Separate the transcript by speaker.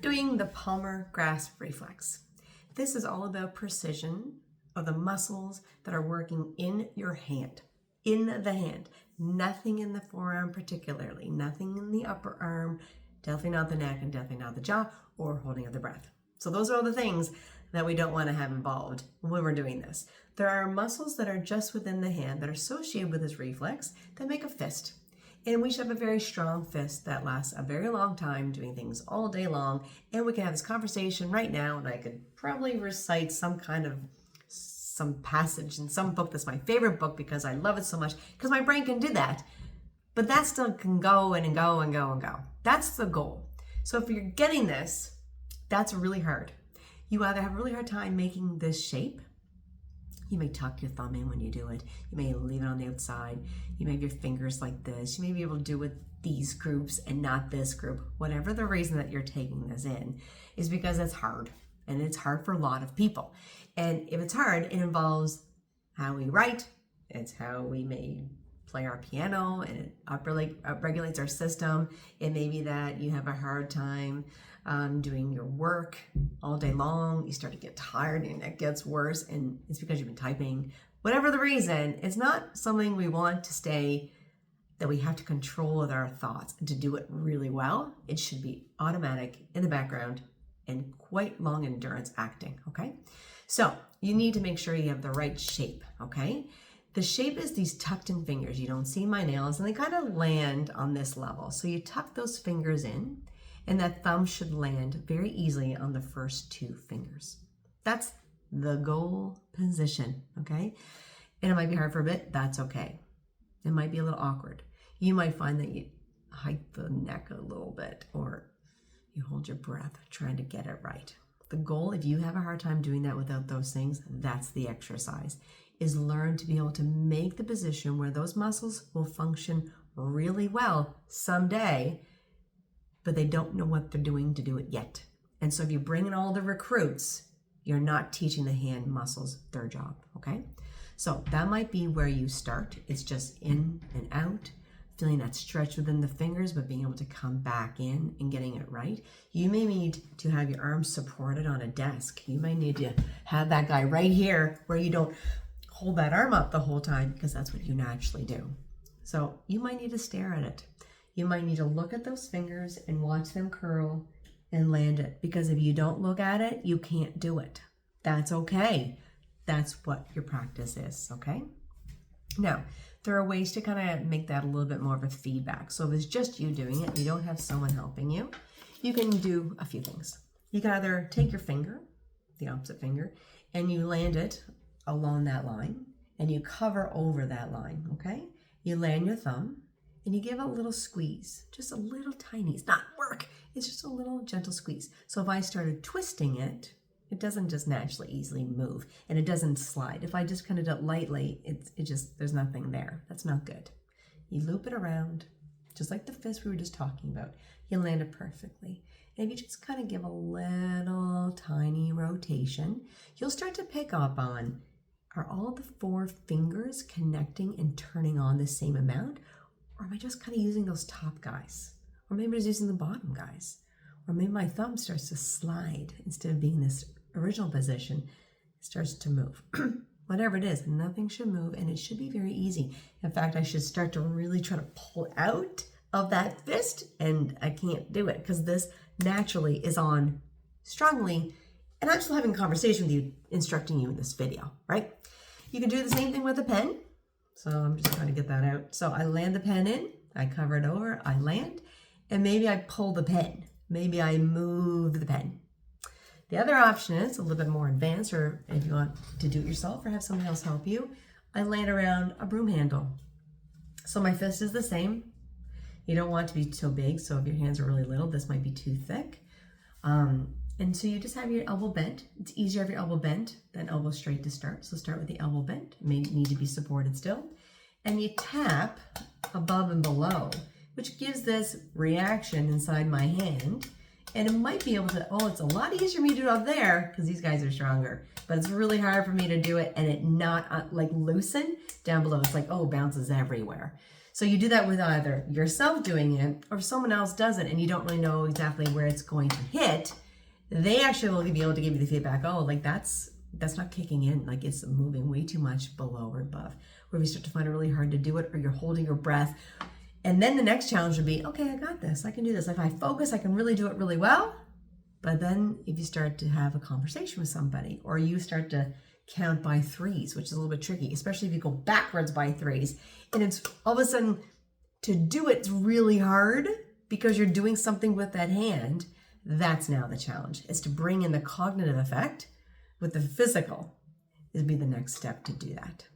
Speaker 1: doing the Palmar grasp reflex. This is all about precision of the muscles that are working in your hand, in the hand. Nothing in the forearm particularly, nothing in the upper arm, definitely not the neck and definitely not the jaw or holding of the breath. So those are all the things that we don't want to have involved when we're doing this. There are muscles that are just within the hand that are associated with this reflex that make a fist. And we should have a very strong fist that lasts a very long time, doing things all day long. And we can have this conversation right now, and I could probably recite some passage in some book that's my favorite book because I love it so much, because my brain can do that. But that still can go and go and go and go. That's the goal. So if you're getting this, that's really hard. You either have a really hard time making this shape. You may tuck your thumb in when you do it. You may leave it on the outside. You may have your fingers like this. You may be able to do it with these groups and not this group. Whatever the reason that you're taking this in is because it's hard. And it's hard for a lot of people. And if it's hard, it involves how we write. It's how we may play our piano, and it upregulates our system. It may be that you have a hard time doing your work all day long. You start to get tired and it gets worse, and it's because you've been typing. Whatever the reason, it's not something we want to stay, that we have to control with our thoughts. And to do it really well, it should be automatic in the background and quite long endurance acting, okay? So you need to make sure you have the right shape, okay? The shape is these tucked in fingers. You don't see my nails, and they kind of land on this level. So you tuck those fingers in, and that thumb should land very easily on the first two fingers. That's the goal position, okay? And it might be hard for a bit, that's okay. It might be a little awkward. You might find that you hike the neck a little bit, or you hold your breath trying to get it right. The goal, if you have a hard time doing that without those things, that's the exercise, is learn to be able to make the position where those muscles will function really well someday, but they don't know what they're doing to do it yet. And so if you bring in all the recruits, you're not teaching the hand muscles their job, okay? So that might be where you start. It's just in and out, feeling that stretch within the fingers, but being able to come back in and getting it right. You may need to have your arms supported on a desk. You may need to have that guy right here where you don't hold that arm up the whole time, because that's what you naturally do. So you might need to stare at it. You might need to look at those fingers and watch them curl and land it, because if you don't look at it, you can't do it. That's okay. That's what your practice is, okay? Now, there are ways to kind of make that a little bit more of a feedback. So if it's just you doing it, you don't have someone helping you, you can do a few things. You can either take your finger, the opposite finger, and you land it along that line, and you cover over that line, okay? You land your thumb, and you give it a little squeeze, just a little tiny, it's not work, it's just a little gentle squeeze. So if I started twisting it, it doesn't just naturally easily move, and it doesn't slide. If I just kind of do it lightly, it just, there's nothing there. That's not good. You loop it around, just like the fist we were just talking about. You land it perfectly. And if you just kind of give a little tiny rotation, you'll start to pick up on, are all the four fingers connecting and turning on the same amount? Or am I just kind of using those top guys? Or maybe just using the bottom guys? Or maybe my thumb starts to slide instead of being this original position, it starts to move. Whatever it is, nothing should move, and it should be very easy. In fact, I should start to really try to pull out of that fist, and I can't do it because this naturally is on strongly, and I'm still having a conversation with you, instructing you in this video, right? You can do the same thing with a pen. So I'm just trying to get that out. So I land the pen in, I cover it over, I land, and maybe I pull the pen. Maybe I move the pen. The other option is a little bit more advanced, or if you want to do it yourself or have someone else help you, I land around a broom handle. So my fist is the same. You don't want it to be so big, so if your hands are really little, this might be too thick. And so you just have your elbow bent. It's easier if your elbow bent than elbow straight to start. So start with the elbow bent. It may need to be supported still. And you tap above and below, which gives this reaction inside my hand. And it might be able to, it's a lot easier for me to do it up there because these guys are stronger. But it's really hard for me to do it and it not like loosen down below. It's like, bounces everywhere. So you do that with either yourself doing it or someone else does it and you don't really know exactly where it's going to hit. They actually will be able to give you the feedback, oh, like that's not kicking in, like it's moving way too much below or above. Where you start to find it really hard to do it, or you're holding your breath. And then the next challenge would be, okay, I got this, I can do this. If I focus, I can really do it really well. But then if you start to have a conversation with somebody, or you start to count by threes, which is a little bit tricky, especially if you go backwards by threes, and it's all of a sudden to do it's really hard because you're doing something with that hand. That's now the challenge, is to bring in the cognitive effect with the physical. It'd be the next step to do that.